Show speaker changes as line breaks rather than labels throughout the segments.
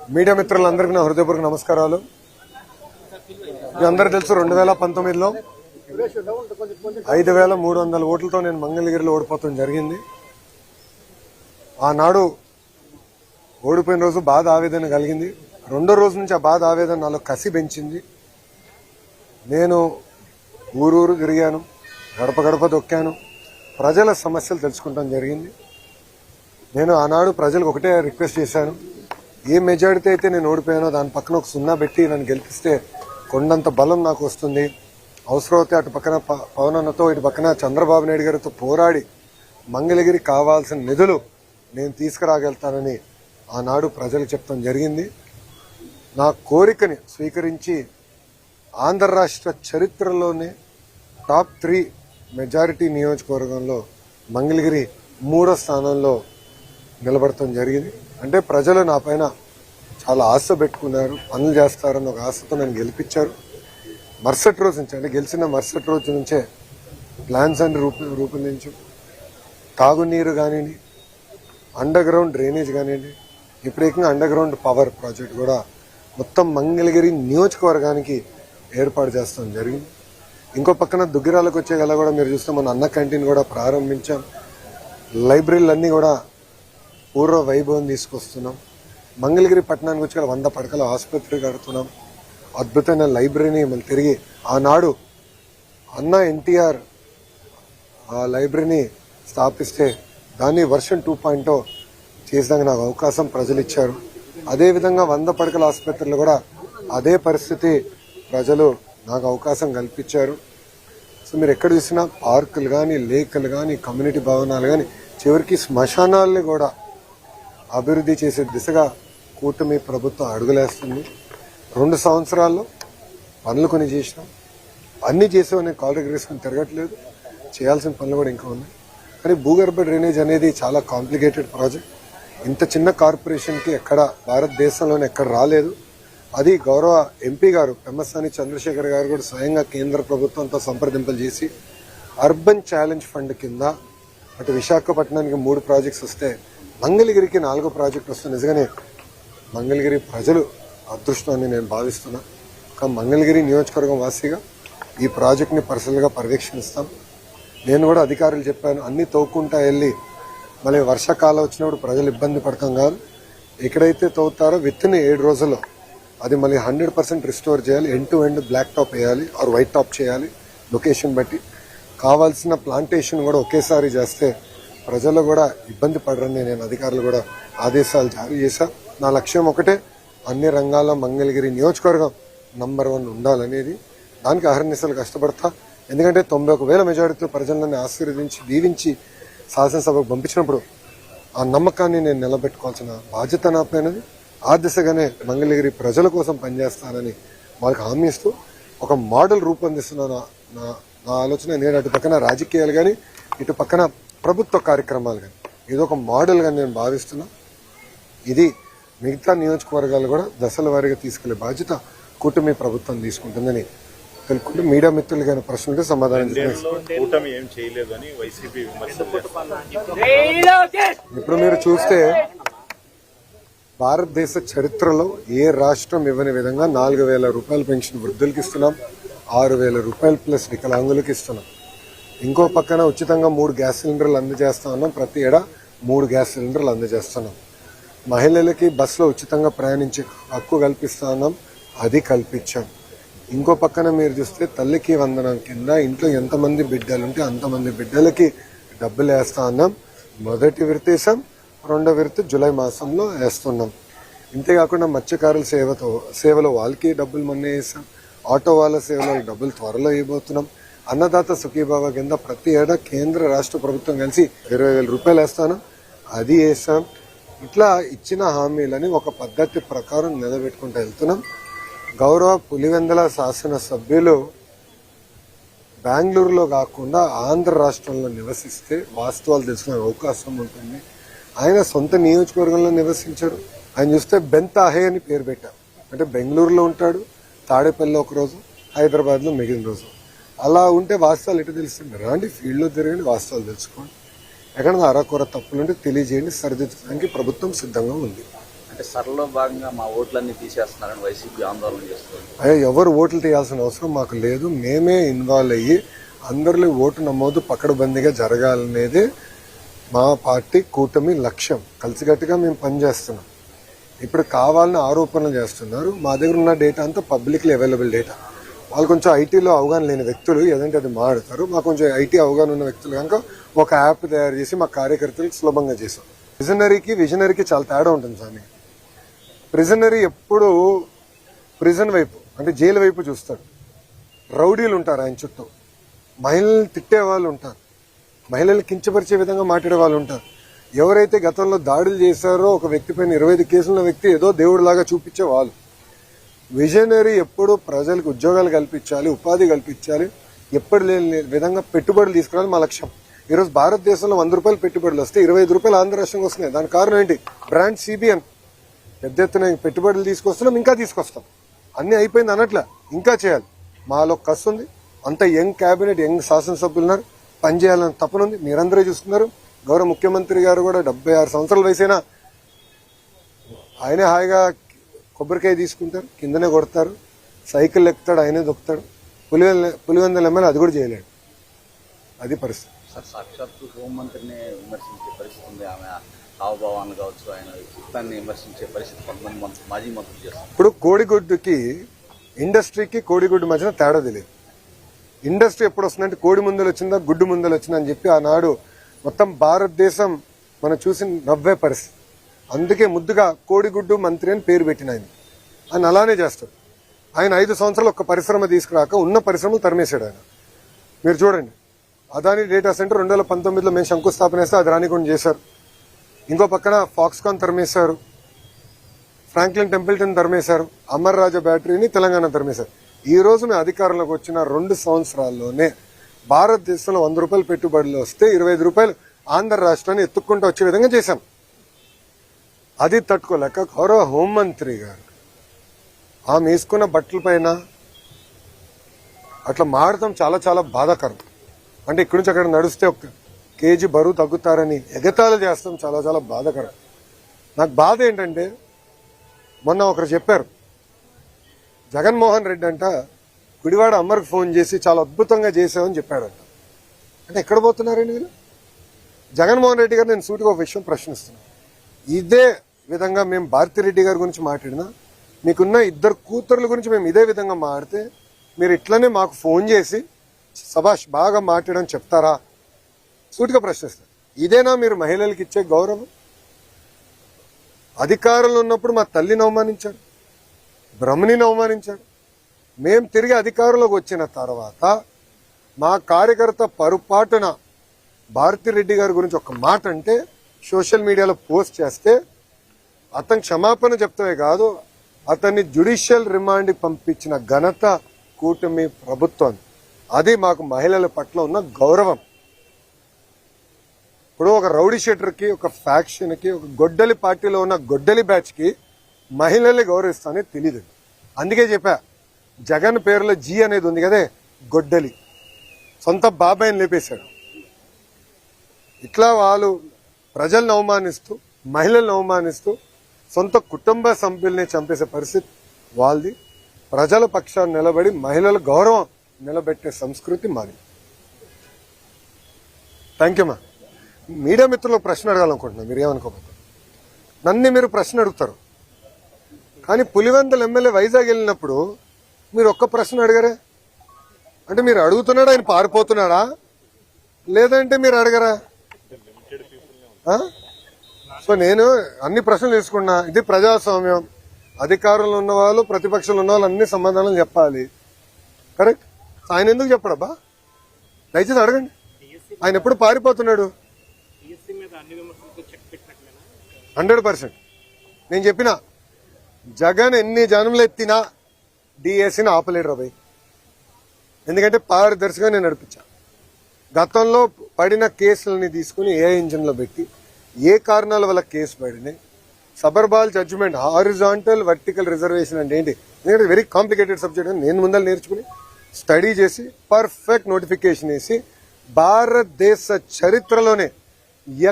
Media మిత్రులందరికీ నా హృదయపూర్వక నమస్కారాలు. మీ అందరూ తెలుసు 2019లో 5,300 ఓట్లతో నేను మంగళగిరిలో ఓడిపోవడం జరిగింది. ఆనాడు ఓడిపోయిన రోజు బాధ ఆవేదన కలిగింది. రెండో రోజు నుంచి ఆ బాధ ఆవేదన నాలో కసి పెంచింది. నేను ఊరూరు తిరిగాను, గడప గడప దొక్కాను, ప్రజల సమస్యలు తెలుసుకుంటాం జరిగింది. నేను ఆనాడు ప్రజలకు ఒకటే రిక్వెస్ట్ చేశాను, ఏ మెజారిటీ అయితే నేను ఓడిపోయానో దాని పక్కన ఒక 0 పెట్టి నన్ను గెలిపిస్తే కొండంత బలం నాకు వస్తుంది. అవసరమైతే అటు పక్కన పవన్ అన్నతో ఇటు పక్కన చంద్రబాబు నాయుడు గారితో పోరాడి మంగళగిరి కావాల్సిన నిధులు నేను తీసుకురాగలుగుతానని ఆనాడు ప్రజలకు చెప్తాం జరిగింది. నా కోరికని స్వీకరించి ఆంధ్ర రాష్ట్ర చరిత్రలోనే టాప్ 3 మెజారిటీ నియోజకవర్గంలో మంగళగిరి 3వ స్థానంలో నిలబడటం జరిగింది. అంటే ప్రజలు నా పైన చాలా ఆశ పెట్టుకున్నారు, పనులు చేస్తారని ఒక ఆశతో నన్ను గెలిపించారు. మరుసటి రోజు నుంచి అంటే గెలిచిన మరుసటి రోజు నుంచే ప్లాన్స్ అన్ని రూపొందించు, తాగునీరు కానివ్వండి, అండర్ గ్రౌండ్ డ్రైనేజ్ కానివ్వండి, విపరీతంగా అండర్ గ్రౌండ్ పవర్ ప్రాజెక్ట్ కూడా మొత్తం మంగళగిరి నియోజకవర్గానికి ఏర్పాటు చేస్తాం జరిగింది. ఇంకో పక్కన దుగ్గిరాలకు వచ్చే గల కూడా మీరు చూస్తే మన అన్న క్యాంటీన్ కూడా ప్రారంభించాం. లైబ్రరీలన్నీ కూడా పూర్వ వైభవం తీసుకొస్తున్నాం. మంగళగిరి పట్టణానికి వచ్చి 100 పడకల ఆసుపత్రి కడుతున్నాం. అద్భుతమైన లైబ్రరీని మళ్ళీ తిరిగి ఆనాడు అన్న ఎన్టీఆర్ ఆ లైబ్రరీని స్థాపిస్తే దాన్ని వర్షన్ 2.0 చేసేదానికి నాకు అవకాశం ప్రజలు ఇచ్చారు. అదేవిధంగా 100 పడకల ఆసుపత్రులు కూడా అదే పరిస్థితి ప్రజలు నాకు అవకాశం కల్పించారు. సో మీరు ఎక్కడ చూసినా పార్కులు కానీ, లేకులు కానీ, కమ్యూనిటీ భవనాలు కానీ, చివరికి శ్మశానాల్ని కూడా అభివృద్ధి చేసే దిశగా కూటమి ప్రభుత్వం అడుగులేస్తుంది. 2 సంవత్సరాల్లో పనులు కొన్ని చేసినాం. అన్ని చేసేవని కాల్ రెగ్రేసుకుని తిరగట్లేదు, చేయాల్సిన పనులు కూడా ఇంకా ఉన్నాయి. కానీ భూగర్భ డ్రైనేజ్ అనేది చాలా కాంప్లికేటెడ్ ప్రాజెక్ట్. ఇంత చిన్న కార్పొరేషన్కి ఎక్కడ భారతదేశంలోనే ఎక్కడ రాలేదు. అది గౌరవ ఎంపీ గారు పెమ్మసాని చంద్రశేఖర్ గారు కూడా స్వయంగా కేంద్ర ప్రభుత్వంతో సంప్రదింపులు చేసి అర్బన్ ఛాలెంజ్ ఫండ్ కింద అటు విశాఖపట్నానికి 3 ప్రాజెక్ట్స్ వస్తే మంగళగిరికి 4వ ప్రాజెక్ట్ వస్తుంది. నిజంగానే మంగళగిరి ప్రజలు అదృష్టాన్ని నేను భావిస్తున్నా. కానీ మంగళగిరి నియోజకవర్గం వాసిగా ఈ ప్రాజెక్ట్ని పర్సనల్గా పర్యవేక్షిస్తాం. నేను కూడా అధికారులు చెప్పాను, అన్ని తవ్వుకుంటా వెళ్ళి మళ్ళీ వర్షాకాలం వచ్చినప్పుడు ప్రజలు ఇబ్బంది పడతాం కాదు. ఎక్కడైతే తవ్వుతారో విత్-ఇన్ 7 రోజుల్లో అది మళ్ళీ 100% రిస్టోర్ చేయాలి. End to end black top వేయాలి ఆర్ వైట్ టాప్ చేయాలి. లొకేషన్ బట్టి కావాల్సిన ప్లాంటేషన్ కూడా ఒకేసారి చేస్తే ప్రజలు కూడా ఇబ్బంది పడరని నేను అధికారులు కూడా ఆదేశాలు జారీ చేశా. నా లక్ష్యం ఒకటే, అన్ని రంగాల్లో మంగళగిరి నియోజకవర్గం నంబర్ 1 ఉండాలనేది. దానికి అహర్నిశలు కష్టపడతా. ఎందుకంటే 91,000 మెజారిటీతో ప్రజలను ఆశీర్వదించి దీవించి శాసనసభకు పంపించినప్పుడు ఆ నమ్మకాన్ని నేను నిలబెట్టుకోవాల్సిన బాధ్యత నాపైనది. ఆ దిశగానే మంగళగిరి ప్రజల కోసం పనిచేస్తానని వాళ్ళకి హామీ ఇస్తూ ఒక మోడల్ రూపొందిస్తున్నాను. నా ఆలోచన నేను అటు పక్కన రాజకీయాలు కానీ, ఇటు పక్కన ప్రభుత్వ కార్యక్రమాలు కానీ ఇది ఒక మోడల్గా నేను భావిస్తున్నా. ఇది మిగతా నియోజకవర్గాలు కూడా దశల వారీగా తీసుకెళ్లే బాధ్యత కూటమి ప్రభుత్వం తీసుకుంటుందని తెలుపుకుంటూ మీడియా మిత్రులు కానీ ప్రశ్నలకు సమాధానం ఇప్పుడు మీరు చూస్తే భారతదేశ చరిత్రలో ఏ రాష్ట్రం ఇవ్వని విధంగా 4,000 రూపాయలు పెన్షన్ వృద్ధులకి ఇస్తున్నాం, 6,000 రూపాయలు ప్లస్ వికలాంగులకి ఇస్తున్నాం. ఇంకో పక్కన ఉచితంగా 3 గ్యాస్ సిలిండర్లు అందజేస్తా ఉన్నాం. ప్రతి ఏడా 3 గ్యాస్ సిలిండర్లు అందజేస్తున్నాం. మహిళలకి బస్సులో ఉచితంగా ప్రయాణించే హక్కు కల్పిస్తా ఉన్నాం, అది కల్పించాం. ఇంకో పక్కన మీరు చూస్తే తల్లికి వందనం కింద ఇంట్లో ఎంతమంది బిడ్డలు ఉంటే అంతమంది బిడ్డలకి డబ్బులు వేస్తా ఉన్నాం. మొదటి విడత వేసాం, 2వ విడత జూలై మాసంలో వేస్తున్నాం. ఇంతేకాకుండా మత్స్యకారుల సేవలో వాళ్ళకి డబ్బులు మొన్న వేసాం. ఆటో వాళ్ళ సేవలో డబ్బులు త్వరలో ఇవ్వబోతున్నాం. అన్నదాత సుఖీభావ కింద ప్రతి ఏడా కేంద్ర రాష్ట్ర ప్రభుత్వం కలిసి 20,000 రూపాయలు వేస్తాను, అది వేసాం. ఇట్లా ఇచ్చిన హామీలని ఒక పద్ధతి ప్రకారం నిలబెట్టుకుంటూ వెళ్తున్నాం. గౌరవ పులివెందుల శాసనసభ్యులు బెంగళూరులో కాకుండా ఆంధ్ర రాష్ట్రంలో నివసిస్తే వాస్తవాలు తెలుసుకునే అవకాశం ఉంటుంది. ఆయన సొంత నియోజకవర్గంలో నివసించారు. ఆయన చూస్తే బెంతాహే అని పేరు పెట్టారు. అంటే బెంగళూరులో ఉంటాడు, తాడేపల్లిలో ఒకరోజు, హైదరాబాద్లో మిగిలిన రోజు. అలా ఉంటే వాస్తవాలు ఎటు తెలుస్తుంది? రాండి, ఫీల్డ్లో తిరగండి, వాస్తవాలు తెలుసుకోండి. ఎక్కడైనా అరకొర తప్పులుంటే తెలియజేయండి, సరిదిద్దడానికి ప్రభుత్వం సిద్ధంగా ఉంది.
అంటే సరళలో భాగంగా మా ఓట్లన్నీ తీసేస్తున్నారని వైసీపీ ఆందోళన చేస్తుంది.
అయ్యా, ఎవరు ఓట్లు తీయాల్సిన అవసరం మాకు లేదు. మేమే ఇన్వాల్వ్ అయ్యి అందరిలో ఓటు నమోదు పకడ్బందీగా జరగాలనేది మా పార్టీ కూటమి లక్ష్యం. కలిసికట్టుగా మేము పనిచేస్తున్నాం. ఇప్పుడు కావాలని ఆరోపణలు చేస్తున్నారు. మా దగ్గర ఉన్న డేటా అంతా పబ్లిక్లీ అవైలబుల్ డేటా. వాళ్ళు కొంచెం ఐటీలో అవగాహన లేని వ్యక్తులు ఏదంటే అది మాట్లాడతారు. మాకు కొంచెం ఐటీ అవగాహన ఉన్న వ్యక్తులు కనుక ఒక యాప్ తయారు చేసి మా కార్యకర్తలకు సులభంగా చేసాం. విజనరీకి చాలా తేడా ఉంటుంది స్వామి. ప్రిజనరీ ఎప్పుడు ప్రిజన్ వైపు అంటే జైలు వైపు చూస్తాడు. రౌడీలు ఉంటారు ఆయన చుట్టూ, మహిళల్ని తిట్టే వాళ్ళు ఉంటారు, మహిళల్ని కించపరిచే విధంగా మాట్లాడే వాళ్ళు ఉంటారు. ఎవరైతే గతంలో దాడులు చేశారో ఒక వ్యక్తి పైన 25 కేసులున్న వ్యక్తి ఏదో దేవుడిలాగా చూపించే వాళ్ళు. విజనరీ ఎప్పుడు ప్రజలకు ఉద్యోగాలు కల్పించాలి, ఉపాధి కల్పించాలి, ఎప్పుడు లేని విధంగా పెట్టుబడులు తీసుకురావాలి మా లక్ష్యం. ఈరోజు భారతదేశంలో 100 రూపాయలు పెట్టుబడులు వస్తే 25 రూపాయలు ఆంధ్ర రాష్ట్రంగా వస్తున్నాయి. దాని కారణం ఏంటి? Brand CBN. పెద్ద ఎత్తున పెట్టుబడులు తీసుకొస్తున్నాం, ఇంకా తీసుకొస్తాం. అన్నీ అయిపోయింది అనట్లా, ఇంకా చేయాలి. మాలో కసి ఉంది. అంత యంగ్ క్యాబినెట్, యంగ్ శాసనసభ్యులు ఉన్నారు. పనిచేయాలని తపనుంది. మీరందరూ చూస్తున్నారు. గౌరవ ముఖ్యమంత్రి గారు కూడా 76 సంవత్సరాల వయసైనా ఆయనే హాయిగా కొబ్బరికాయ తీసుకుంటారు, కిందనే కొడతారు, సైకిల్ ఎక్కుతాడు, ఆయనే దొక్కుతాడు. పులివెందుల ఎమ్మెల్యే అది కూడా చేయలేడు. అది పరిస్థితి.
సార్, సాక్షాత్తు హోంమంత్రిని విమర్శించే పరిస్థితి ఉంది. ఆమె హావభావాన్ని కావచ్చు, ఆయన వ్యక్తిత్వాన్ని విమర్శించే పరిస్థితి కొంతమంది మాజీ మంత్రులు చేస్తారు.
ఇప్పుడు కోడిగుడ్డుకి ఇండస్ట్రీకి కోడిగుడ్డు మధ్యన తేడా తెలియదు. ఇండస్ట్రీ ఎప్పుడు వస్తుందంటే కోడి ముందలు వచ్చిందా గుడ్డు ముందలు వచ్చిందా అని చెప్పి ఆనాడు మొత్తం భారతదేశం మనం చూసి నవ్వే పరిస్థితి. అందుకే ముద్దుగా కోడిగుడ్డు మంత్రి అని పేరు పెట్టిన ఆయన అలానే చేస్తాడు. ఆయన 5 సంవత్సరాలు ఒక్క పరిశ్రమ తీసుకురాక ఉన్న పరిశ్రమలు తరిమేశాడు ఆయన. మీరు చూడండి, అదాని డేటా సెంటర్ 2019లో మేము శంకుస్థాపన చేస్తే అది రానికుండా చేశారు. ఇంకో పక్కన ఫాక్స్కాన్ తరిమేశారు, ఫ్రాంక్లిన్ టెంపుల్టన్ తరిమేశారు, అమర్ రాజా బ్యాటరీని తెలంగాణ తరిమేశారు. ఈ రోజు మేము అధికారంలోకి వచ్చిన 2 సంవత్సరాల్లోనే భారతదేశంలో 100 రూపాయలు పెట్టుబడులు వస్తే 25 రూపాయలు ఆంధ్ర రాష్ట్రాన్ని ఎత్తుక్కుంటూ వచ్చే విధంగా చేశాం. అది తట్టుకోలేక గౌరవ హోంమంత్రి గారు ఆమె వేసుకున్న బట్టల పైన అట్లా మాడటం చాలా చాలా బాధాకరం. అంటే ఇక్కడి నుంచి అక్కడ నడిస్తే 1 కేజీ బరువు తగ్గుతారని ఎగతాళి చేస్తాం చాలా చాలా బాధాకరం. నాకు బాధ ఏంటంటే మొన్న ఒకరు చెప్పారు, జగన్మోహన్ రెడ్డి అంట గుడివాడ అమ్మర్కి ఫోన్ చేసి చాలా అద్భుతంగా చేసామని చెప్పాడంట. అంటే ఎక్కడ పోతున్నారండి వీళ్ళు? జగన్మోహన్ రెడ్డి గారు నేను సూటిగా ఒక విషయం ప్రశ్నిస్తున్నాను. ఇదే విధంగా మేము భారతిరెడ్డి గారి గురించి మాట్లాడినా, మీకున్న 2 కూతుర్ల గురించి మేము ఇదే విధంగా మాట్లాడితే మీరు ఇట్లనే మాకు ఫోన్ చేసి సభాష్ బాగా మాట్లాడని చెప్తారా? సూటిగా ప్రశ్నిస్తారు. ఇదేనా మీరు మహిళలకు ఇచ్చే గౌరవం? అధికారంలో ఉన్నప్పుడు మా తల్లిని అవమానించాడు, బ్రహ్మణిని అవమానించాడు. మేం తిరిగి అధికారంలోకి వచ్చిన తర్వాత మా కార్యకర్త పొరపాటున భారతిరెడ్డి గారి గురించి ఒక మాట అంటే సోషల్ మీడియాలో పోస్ట్ చేస్తే అతను క్షమాపణ చెప్తామే కాదు, అతన్ని జ్యుడిషియల్ రిమాండ్కి పంపించిన ఘనత కూటమి ప్రభుత్వం. అది మాకు మహిళల పట్ల ఉన్న గౌరవం. ఇప్పుడు ఒక రౌడీ షీటర్కి, ఒక ఫ్యాక్షన్కి, ఒక గొడ్డలి పార్టీలో ఉన్న గొడ్డలి బ్యాచ్కి మహిళల్ని గౌరవిస్తానే తెలీదు. అందుకే చెప్పా, జగన్ పేరులో జీ అనేది ఉంది కదే, గొడ్డలి. సొంత బాబాయిని లేపేశాడు. ఇట్లా వాళ్ళు ప్రజలను అవమానిస్తూ, మహిళలను అవమానిస్తూ, సొంత కుటుంబ సభ్యుల్ని చంపేసే పరిస్థితి వాళ్ళది. ప్రజల పక్షాన్ని నిలబడి మహిళల గౌరవం నిలబెట్టే సంస్కృతి మాది. థ్యాంక్ యూ మా. మీడియా మిత్రులకు ప్రశ్న అడగాలనుకుంటున్నా, మీరు ఏమనుకోకపోతే. నన్ను మీరు ప్రశ్న అడుగుతారు, కానీ పులివెందుల ఎమ్మెల్యే వైజాగ్ వెళ్ళినప్పుడు మీరు ఒక్క ప్రశ్న అడగరే. అంటే మీరు అడుగుతున్నాడా, ఆయన పారిపోతున్నాడా, లేదంటే మీరు అడగరా? సో నేను అన్ని ప్రశ్నలు తీసుకున్నా. ఇది ప్రజాస్వామ్యం. అధికారంలో ఉన్న వాళ్ళు, ప్రతిపక్షంలో ఉన్న వాళ్ళు అన్ని సమాధానాలు చెప్పాలి. కరెక్ట్. ఆయన ఎందుకు చెప్పడబ్బా? దయచేసి అడగండి. ఆయన ఎప్పుడు పారిపోతున్నాడు? 100%. నేను చెప్పిన జగన్ ఎన్ని జనంలో ఎత్తినా డిఎస్సీని ఆపలేడు రాబాయ్. ఎందుకంటే పారదర్శిగా నేను నడిపించా. గతంలో పడిన కేసులని తీసుకుని ఏ ఇంజిన్లో పెట్టి ఏ కారణాల వల్ల కేసు పడినాయి, సబర్బాల్ జడ్జిమెంట్, హారిజాంటల్ వర్టికల్ రిజర్వేషన్ అంటే ఏంటి, ఎందుకంటే వెరీ కాంప్లికేటెడ్ సబ్జెక్ట్ అని నేను ముందర నేర్చుకుని స్టడీ చేసి పర్ఫెక్ట్ నోటిఫికేషన్ వేసి భారతదేశ చరిత్రలోనే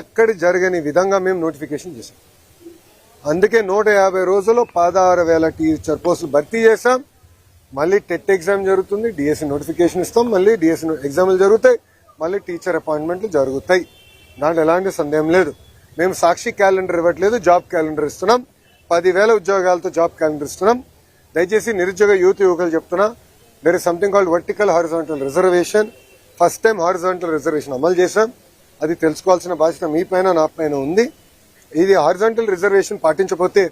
ఎక్కడ జరగని విధంగా మేము నోటిఫికేషన్ చేశాం. అందుకే 150 రోజుల్లో 16,000 టీచర్ పోస్టులు భర్తీ చేశాం. మళ్ళీ టెట్ ఎగ్జామ్ జరుగుతుంది, డిఎస్సి నోటిఫికేషన్ ఇస్తాం, మళ్ళీ డిఎస్సి ఎగ్జామ్లు జరుగుతాయి, మళ్ళీ టీచర్ అపాయింట్మెంట్లు జరుగుతాయి. దాంట్లో ఎలాంటి సందేహం లేదు. మేము సాక్షి క్యాలెండర్ ఇవ్వట్లేదు, జాబ్ క్యాలెండర్ ఇస్తున్నాం. 10,000 ఉద్యోగాలతో జాబ్ క్యాలెండర్ ఇస్తున్నాం. దయచేసి నిరుద్యోగ యువకులు చెప్తున్నా, there is something called vertical horizontal reservation. First time horizontal reservation అమలు చేశాం. అది తెలుసుకోవాల్సిన బాధ్యత మీ పైన నా పైన ఉంది. ఇది హారిజాంటల్ రిజర్వేషన్ పాటించకపోతే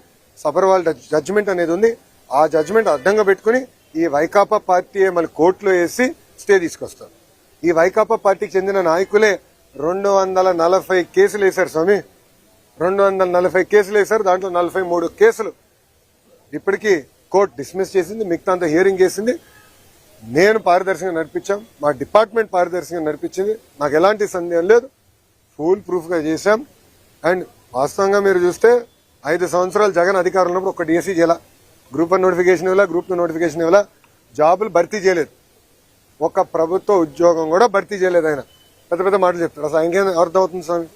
సబర్వాల్ జడ్జిమెంట్ అనేది ఉంది. ఆ జడ్జిమెంట్ అడ్డంగా పెట్టుకుని ఈ వైకాపా పార్టీ మళ్ళీ కోర్టులో వేసి స్టే తీసుకొస్తారు. ఈ వైకాపా పార్టీకి చెందిన నాయకులే 240 కేసులు వేశారు స్వామి. 240 కేసులు వేశారు. దాంట్లో 43 కేసులు ఇప్పటికీ కోర్టు డిస్మిస్ చేసింది, మిగతా అంతా హియరింగ్ చేసింది. నేను పారదర్శకంగా నడిపించాం, మా డిపార్ట్మెంట్ పారదర్శకంగా నడిపించింది. నాకు ఎలాంటి సందేహం లేదు. ఫుల్ ప్రూఫ్ గా చేశాం. అండ్ వాస్తవంగా మీరు చూస్తే 5 సంవత్సరాలు జగన్ అధికారంలో ఉన్నప్పుడు ఒక డిఎస్సీ చేయాల, గ్రూప్ 1 నోటిఫికేషన్ ఇవ్వాల, గ్రూప్ 2 నోటిఫికేషన్ ఇవ్వాల, జాబులు భర్తీ చేయలేదు. ఒక ప్రభుత్వ ఉద్యోగం కూడా భర్తీ చేయలేదు. ఆయన పెద్ద పెద్ద మాటలు చెప్తారు. అసలు ఆయనకేం అర్థం అవుతుంది స్వామి?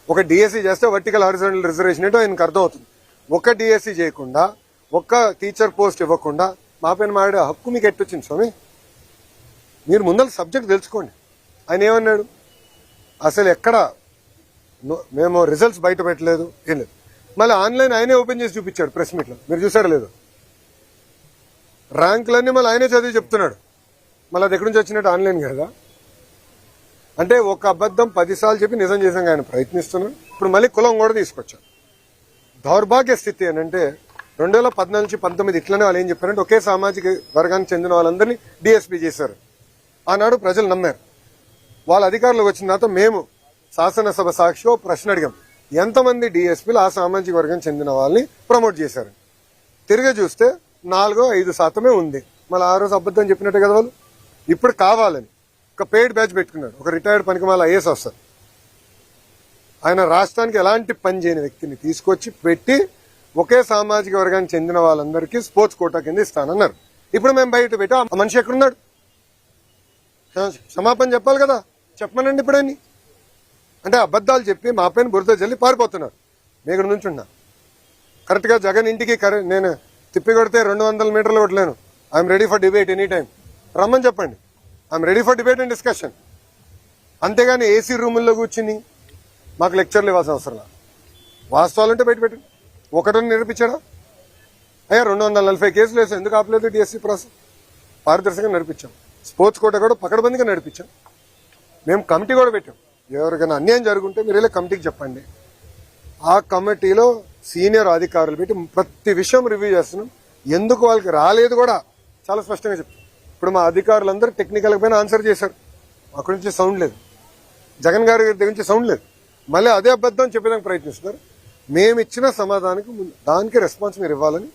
ఒక డిఎస్సీ చేస్తే వర్టికల్ హారిజాంటల్ రిజర్వేషన్ ఏంటో ఆయనకు అర్థం అవుతుంది. ఒక డిఎస్సీ చేయకుండా, ఒక్క టీచర్ పోస్ట్ ఇవ్వకుండా మా పైన మాడే హక్కు మీకు ఎట్టొచ్చింది స్వామి? మీరు ముందర సబ్జెక్ట్ తెలుసుకోండి. ఆయన ఏమన్నాడు? అసలు ఎక్కడ మేము రిజల్ట్స్ బయట పెట్టలేదు, ఏం లేదు. మళ్ళీ ఆన్లైన్ ఆయనే ఓపెన్ చేసి చూపించాడు ప్రెస్ మీట్ లో. మీరు చూసారా లేదు? ర్యాంకులన్నీ మళ్ళీ ఆయనే చదివి చెప్తున్నాడు. మళ్ళీ అది ఎక్కడి నుంచి వచ్చినట్టు ఆన్లైన్ కదా. అంటే ఒక అబద్ధం 10 సార్లు చెప్పి నిజం చేసాక ఆయన ప్రయత్నిస్తున్నాడు. ఇప్పుడు మళ్ళీ కులం కూడా తీసుకొచ్చారు. దౌర్భాగ్య స్థితి ఏంటంటే 2014 నుంచి 19 ఇట్లనే వాళ్ళు ఏం చెప్పారంటే ఒకే సామాజిక వర్గానికి చెందిన వాళ్ళందరినీ డిఎస్పీ చేశారు. ఆనాడు ప్రజలు నమ్మారు. వాళ్ళ అధికారులకు వచ్చిన తర్వాత మేము శాసనసభ సాక్షిలో ప్రశ్న అడిగాం, ఎంతమంది డిఎస్పీలు ఆ సామాజిక వర్గం చెందిన వాళ్ళని ప్రమోట్ చేశారు. తిరిగి చూస్తే 4-5% ఉంది. మళ్ళీ ఆ రోజు అబద్ధం చెప్పినట్టే కదా వాళ్ళు. ఇప్పుడు కావాలని ఒక పెయిడ్ బ్యాచ్ పెట్టుకున్నాడు. ఒక రిటైర్డ్ పనికిమాల ఐఏఎస్ ఆఫీసర్. ఆయన రాష్ట్రానికి ఎలాంటి పని చేయని వ్యక్తిని తీసుకొచ్చి పెట్టి ఒకే సామాజిక వర్గానికి చెందిన వాళ్ళందరికీ స్పోర్ట్స్ కోటా కింద ఇస్తానన్నారు. ఇప్పుడు మేము బయట పెట్టి ఆ మనిషి ఎక్కడున్నాడు? క్షమాపణ చెప్పాలి కదా. చెప్పమనండి ఇప్పుడని. అంటే అబద్దాలు చెప్పి మా పైన బురద జల్లి పారిపోతున్నారు. మీ ఇక్కడ నుంచి ఉన్నా కరెక్ట్ గా జగన్ ఇంటికి నేను తిప్పి కొడితే 200 మీటర్లు కొట్టలేను. I'm ready for debate any time. రమ్మని చెప్పండి. I'm ready for debate and discussion. అంతేగాని ఏసీ రూముల్లో కూర్చుని మాకు లెక్చర్లు ఇవ్వాల్సిన అవసరం లేదు. వాస్తవాలుంటే బయట పెట్టండి. ఒకటని నిరూపించాడా? అయ్యా 240 కేసులు వేసాం. ఎందుకు ఆపలేదు డిఎస్సీ ప్రాసెస్? పారదర్శకంగా నడిపించాం. స్పోర్ట్స్ కోట కూడా పకడ్బందీగా నడిపించాం. మేము కమిటీ కూడా పెట్టాం. ఎవరికైనా అన్యాయం జరుగుంటే మీరు వెళ్ళి కమిటీకి చెప్పండి. ఆ కమిటీలో సీనియర్ అధికారులు పెట్టి ప్రతి విషయం రివ్యూ చేస్తున్నాం. ఎందుకు వాళ్ళకి రాలేదు కూడా చాలా స్పష్టంగా చెప్తాం. ఇప్పుడు మా అధికారులందరూ టెక్నికల్ పైన ఆన్సర్ చేశారు. అక్కడి నుంచి సౌండ్ లేదు. జగన్ గారి దగ్గర నుంచి సౌండ్ లేదు. మళ్ళీ అదే అబద్ధం చెప్పేదానికి ప్రయత్నిస్తున్నారు. మేము ఇచ్చిన సమాధానానికి దానికి రెస్పాన్స్ మీరు ఇవ్వాలని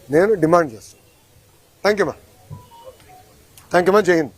నేను డిమాండ్ చేస్తాను. థ్యాంక్ యూ మా. జై హింద్.